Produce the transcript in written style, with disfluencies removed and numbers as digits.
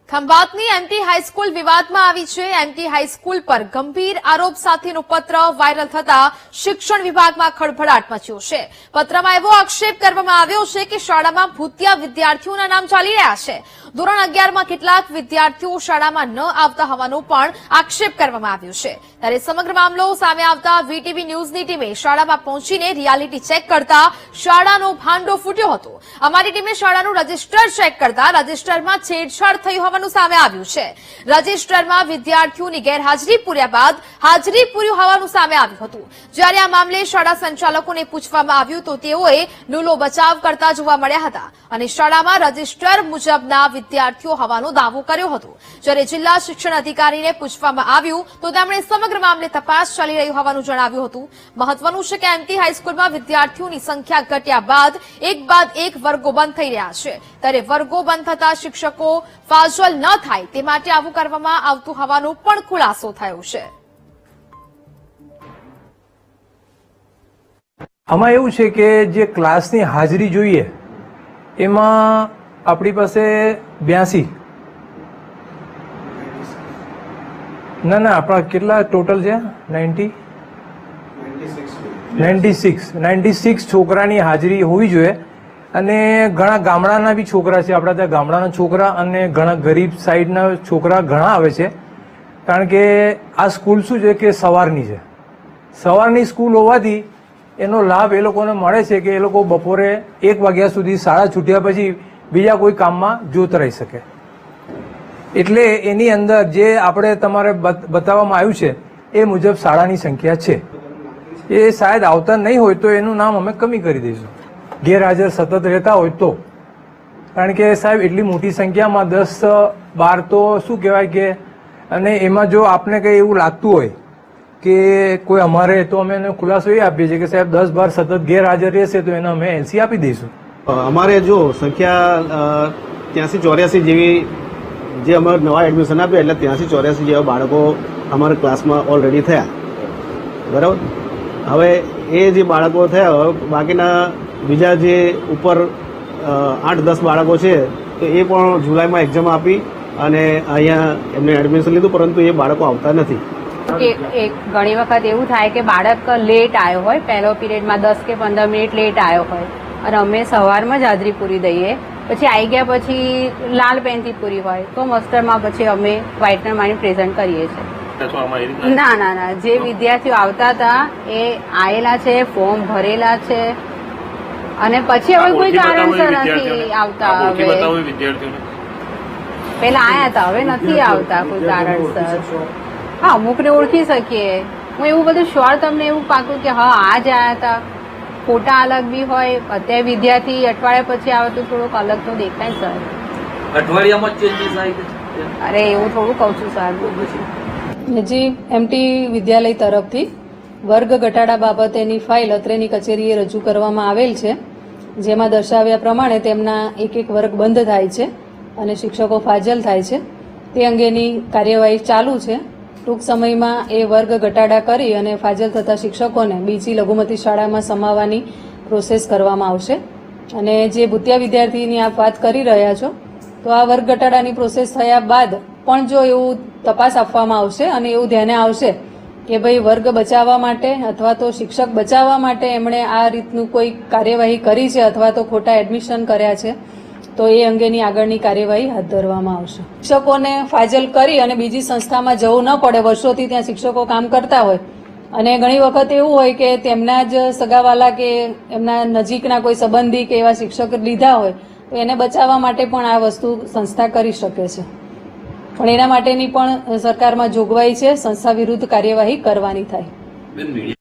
ખંભાતની MT high school વિવાદમાં આવી છે। એમટી હાઈસ્કૂલ પર ગંભીર આરોપ સાથેનો પત્ર વાયરલ થતા શિક્ષણ વિભાગમાં ખળભળાટ મચ્યો છે। પત્રમાં એવો આક્ષેપ કરવામાં આવ્યો છે કે શાળામાં ભૂતિયા વિદ્યાર્થીઓના નામ ચાલી રહ્યા છે। ધોરણ 11માં કેટલાક વિદ્યાર્થીઓ શાળામાં ન આવતા હોવાનો પણ આક્ષેપ કરવામાં આવ્યો છે। ત્યારે સમગ્ર મામલો સામે આવતા વીટીવી ન્યૂઝની ટીમે શાળામાં પહોંચીને રિયાલિટી ચેક કરતા શાળાનો ભાંડો ફૂટ્યો હતો। અમારી ટીમે શાળાનું રજિસ્ટર ચેક કરતા રજિસ્ટરમાં છેડછાડ થઈ હોવાનું સામે આવ્યું છે। રજિસ્ટરમાં વિદ્યાર્થીઓની ગેરહાજરી પૂર્યા બાદ હાજરી પૂરી હોવાનું સામે આવ્યું હતું। જ્યારે આ મામલે શાળા સંચાલકોને પૂછવામાં આવ્યું તો તેઓએ નુલો બચાવ કરતા જોવા મળ્યા હતા અને શાળામાં રજિસ્ટર મુજબના વિદ્યાર્થીઓ હોવાનો દાવો કર્યો હતો। જ્યારે જિલ્લા શિક્ષણ અધિકારીને પૂછવામાં આવ્યું તો તેમણે સમગ્ર મામલે તપાસ ચાલી રહી હોવાનું જણાવ્યું હતું। મહત્વનું છે કે એમટી હાઈસ્કૂલમાં વિદ્યાર્થીઓની સંખ્યા ઘટ્યા બાદ એક વર્ગો બંધ થઈ રહ્યા છે। ત્યારે વર્ગો બંધ થતા શિક્ષકો ફાજલ ન થાય તે માટે આવું કરવામાં આવતું હોવાનો પણ ખુલાસો થયો છે। આમાં એવું છે કે જે ક્લાસની હાજરી જોઈએ એમાં આપણી પાસે 82 ના આપણા કેટલા ટોટલ છે 96 છોકરાની હાજરી હોવી જોઈએ અને ઘણા ગામડાના બી છોકરા છે। આપણા ત્યાં ગામડાના છોકરા અને ઘણા ગરીબ સાઈડના છોકરા ઘણા આવે છે કારણ કે આ સ્કૂલ શું છે કે સવારની સ્કૂલ હોવાથી એનો લાભ એ લોકોને મળે છે કે એ લોકો બપોરે 1 વાગ્યા સુધી શાળા છૂટ્યા પછી બીજા કોઈ કામમાં જોત રહી શકે। એટલે એની અંદર જે આપણે તમારે બતાવવામાં આવ્યું છે એ મુજબ શાળાની સંખ્યા છે। એ શાયદ આવતા નહીં હોય તો એનું નામ અમે કમી કરી દઈશું, ગેરહાજર સતત રહેતા હોય તો। કારણ કે સાહેબ એટલી મોટી સંખ્યામાં 10-12 તો શું કહેવાય કે, અને એમાં જો આપને કંઈ એવું લાગતું હોય કે કોઈ અમારે, તો અમે એને ખુલાસો એ આપીએ છીએ કે સાહેબ 10-12 સતત ગેરહાજર રહેશે તો એને અમે એલસી આપી દઈશું। અમારે જો સંખ્યા 83-84 જેવી, જે અમારે નવા એડમિશન આપ્યા એટલે 83-84 જેવા બાળકો અમારા ક્લાસમાં ઓલરેડી થયા, બરાબર। હવે એ જે બાળકો થયા, બાકીના બીજા જે ઉપર 8-10 બાળકો છે તો એ પણ જુલાઈમાં એક્ઝામ આપી અને અહીંયા એમને એડમિશન લીધું, પરંતુ એ બાળકો આવતા નથી। ઘણી વખત એવું થાય કે બાળક લેટ આવ્યો હોય, પહેલો પીરિયડમાં 10 કે 15 મિનિટ લેટ આવ્યો હોય અને અમે સવારમાં જ હાજરી પૂરી દઈએ, પછી આવી ગયા પછી લાલ પેનથી પૂરી હોય તો મસ્ટરમાં પછી અમે વ્હાઇટનર મારી પ્રેઝન્ટ કરીએ છીએ। ના, જે વિદ્યાર્થીઓ આવતા હતા એ આવેલા છે, ફોર્મ ભરેલા છે અને પછી હવે કોઈ કારણસર નથી આવતા। હવે પેલા આયા હતા, હવે નથી આવતા કોઈ કારણસર। હા, અમુકને ઓળખી શકીએ। હું એવું બધું શ્યોર તમને એવું પાકું કે હા આ જ આયા હતા, ફોટા અલગ બી હોય। અત્યારે વિદ્યાર્થી અઠવાડિયા પછી આવે તો થોડુંક અલગ તો દેખાય સર। અઠવાડિયામાં ચેન્જીસ આવી? અરે એવું થોડું કહું છું સર। જી એમટી વિદ્યાલય તરફથી વર્ગ ઘટાડા બાબતેની ફાઇલ અત્રેની કચેરીએ રજૂ કરવામાં આવેલ છે, જેમાં દર્શાવ્યા પ્રમાણે તેમના એક વર્ગ બંધ થાય છે અને શિક્ષકો ફાજલ થાય છે। તે અંગેની કાર્યવાહી ચાલુ છે। ટૂંક સમયમાં એ વર્ગ ઘટાડા કરી અને ફાજલ થતા શિક્ષકોને બીજી લઘુમતી શાળામાં સમાવવાની પ્રોસેસ કરવામાં આવશે। અને જે ભૂતિયા વિદ્યાર્થીની આપ વાત કરી રહ્યા છો તો આ વર્ગ ઘટાડાની પ્રોસેસ થયા બાદ પણ જો એવું તપાસ આપવામાં આવશે અને એવું ધ્યાને આવશે કે ભાઈ વર્ગ બચાવવા માટે અથવા તો શિક્ષક બચાવવા માટે એમણે આ રીતનું કોઈ કાર્યવાહી કરી છે અથવા તો ખોટા એડમિશન કર્યા છે તો એ અંગેની આગળની કાર્યવાહી હાથ ધરવામાં આવશે। શિક્ષકોને ફાજલ કરી અને બીજી સંસ્થામાં જવું ન પડે, વર્ષોથી ત્યાં શિક્ષકો કામ કરતા હોય અને ઘણી વખત એવું હોય કે તેમના જ સગાવાલા કે એમના નજીકના કોઈ સંબંધી કે એવા શિક્ષક લીધા હોય તો એને બચાવવા માટે પણ આ વસ્તુ સંસ્થા કરી શકે છે, પણ એના માટેની પણ સરકારમાં જોગવાઈ છે, સંસ્થા વિરુદ્ધ કાર્યવાહી કરવાની થાય।